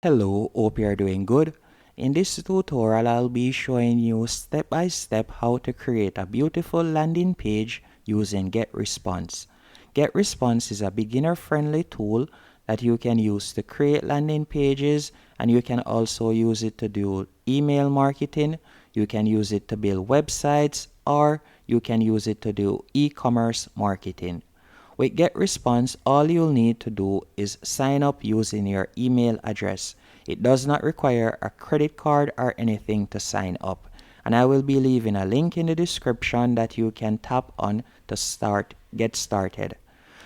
Hello, hope you are doing good. In this tutorial, I'll be showing you step by step how to create a beautiful landing page using Getresponse. Getresponse is a beginner-friendly tool that you can use to create landing pages, and you can also use it to do email marketing, you can use it to build websites, or you can use it to do e-commerce marketing. With Getresponse, all you'll need to do is sign up using your email address. It does not require a credit card or anything to sign up. And I will be leaving a link in the description that you can tap on to get started.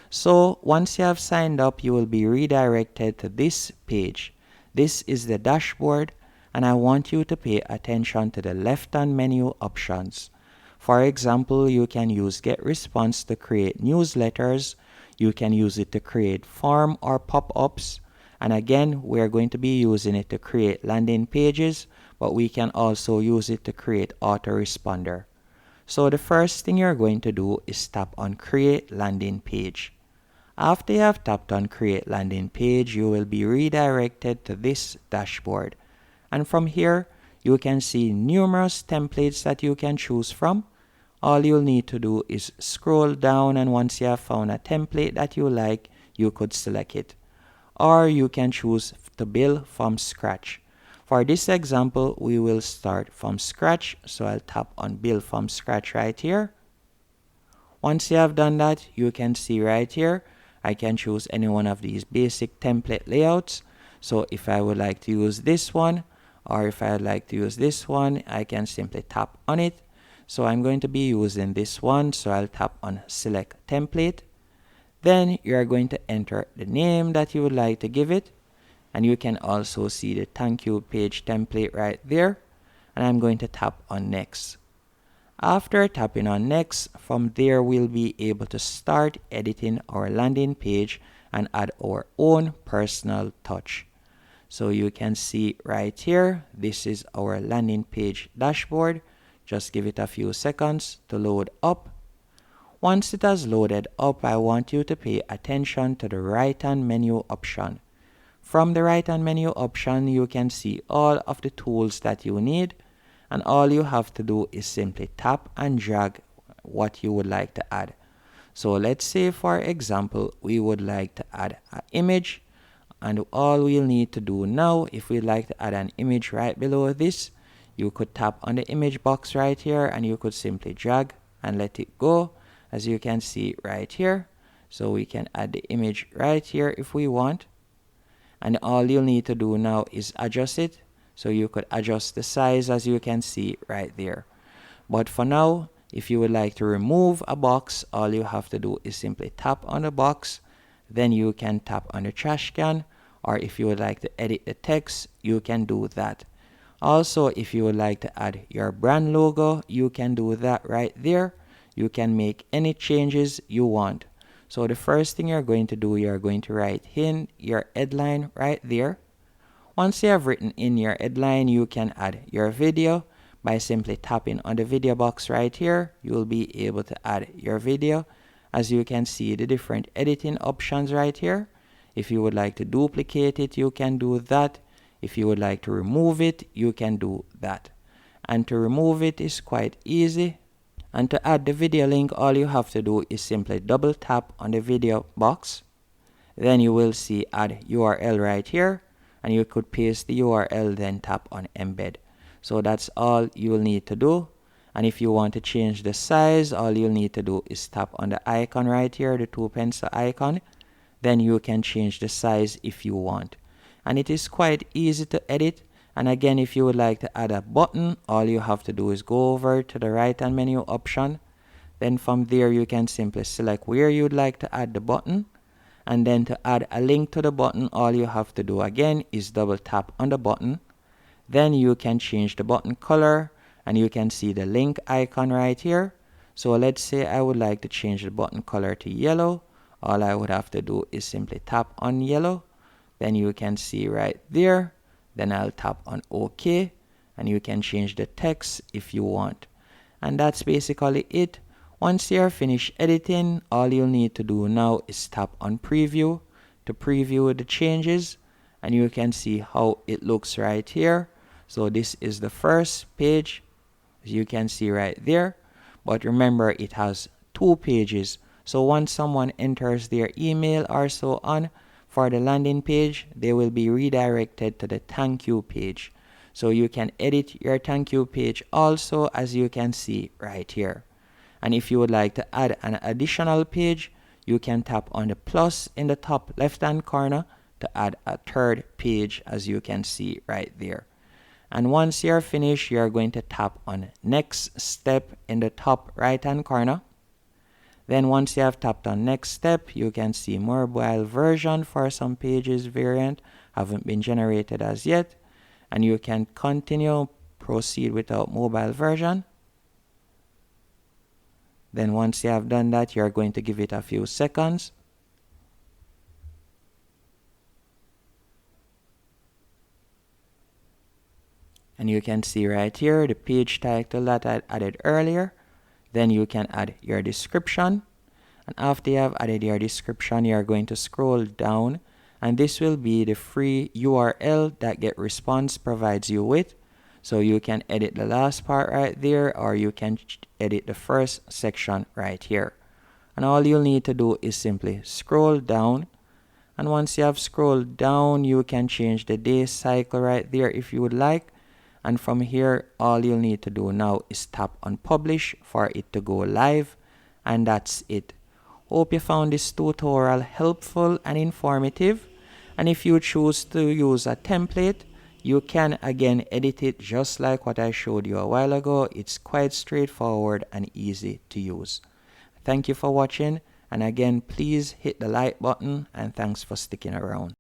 So once you have signed up, you will be redirected to this page. This is the dashboard, and I want you to pay attention to the left-hand menu options. For example, you can use Getresponse to create newsletters. You can use it to create form or pop-ups. And again, we're going to be using it to create landing pages, but we can also use it to create autoresponder. So the first thing you're going to do is tap on Create Landing Page. After you have tapped on Create Landing Page, you will be redirected to this dashboard. And from here, you can see numerous templates that you can choose from. All you'll need to do is scroll down, and once you have found a template that you like, you could select it. Or you can choose to build from scratch. For this example, we will start from scratch, so I'll tap on Build from Scratch right here. Once you have done that, you can see right here, I can choose any one of these basic template layouts. So if I would like to use this one, or if I would like to use this one, I can simply tap on it. So I'm going to be using this one, so I'll tap on Select Template. Then you are going to enter the name that you would like to give it, and you can also see the thank you page template right there, and I'm going to tap on Next. After tapping on Next, from there we'll be able to start editing our landing page and add our own personal touch. So you can see right here, this is our landing page dashboard. Just give it a few seconds to load up. Once it has loaded up, I want you to pay attention to the right-hand menu option. From the right-hand menu option, you can see all of the tools that you need, and all you have to do is simply tap and drag what you would like to add. So let's say, for example, we would like to add an image, and all we'll need to do now, if we'd like to add an image right below this, you could tap on the image box right here, and you could simply drag and let it go, as you can see right here. So we can add the image right here if we want, and all you'll need to do now is adjust it. So you could adjust the size, as you can see right there. But for now, if you would like to remove a box, all you have to do is simply tap on the box. Then you can tap on the trash can, or if you would like to edit the text, you can do that. Also, if you would like to add your brand logo, you can do that right there. You can make any changes you want. So the first thing you're going to do, you're going to write in your headline right there. Once you have written in your headline, you can add your video by simply tapping on the video box right here. You will be able to add your video. As you can see, the different editing options right here. If you would like to duplicate it, you can do that. If you would like to remove it, you can do that. And to remove it is quite easy. And to add the video link, all you have to do is simply double tap on the video box. Then you will see add URL right here, and you could paste the URL, then tap on embed. So that's all you will need to do. And if you want to change the size, all you'll need to do is tap on the icon right here, the 2 pencil icon. Then you can change the size if you want. And it is quite easy to edit. And again, if you would like to add a button, all you have to do is go over to the right hand menu option. Then from there, you can simply select where you'd like to add the button. And then to add a link to the button, all you have to do again is double tap on the button. Then you can change the button color, and you can see the link icon right here. So let's say I would like to change the button color to yellow. All I would have to do is simply tap on yellow. Then you can see right there. Then I'll tap on OK, and you can change the text if you want. And that's basically it. Once you're finished editing, all you'll need to do now is tap on preview to preview the changes. and you can see how it looks right here. So this is the first page, as you can see right there. But remember, it has 2 pages. So once someone enters their email or so on for the landing page, they will be redirected to the thank you page. So you can edit your thank you page also, as you can see right here. And if you would like to add an additional page, you can tap on the plus in the top left hand corner to add a 3rd page, as you can see right there. And once you're finished, you're going to tap on next step in the top right hand corner. Then once you have tapped on next step, you can see mobile version for some pages variant haven't been generated as yet, and you can continue proceed without mobile version. Then once you have done that, you're going to give it a few seconds. And you can see right here the page title that I added earlier. Then you can add your description. And after you have added your description, you're going to scroll down. And this will be the free URL that Getresponse provides you with. So you can edit the last part right there, or you can edit the first section right here. And all you'll need to do is simply scroll down. And once you have scrolled down, you can change the day cycle right there if you would like. And from here, all you'll need to do now is tap on publish for it to go live. And that's it. Hope you found this tutorial helpful and informative. And if you choose to use a template, you can again edit it just like what I showed you a while ago. It's quite straightforward and easy to use. Thank you for watching, and again, please hit the like button, and thanks for sticking around.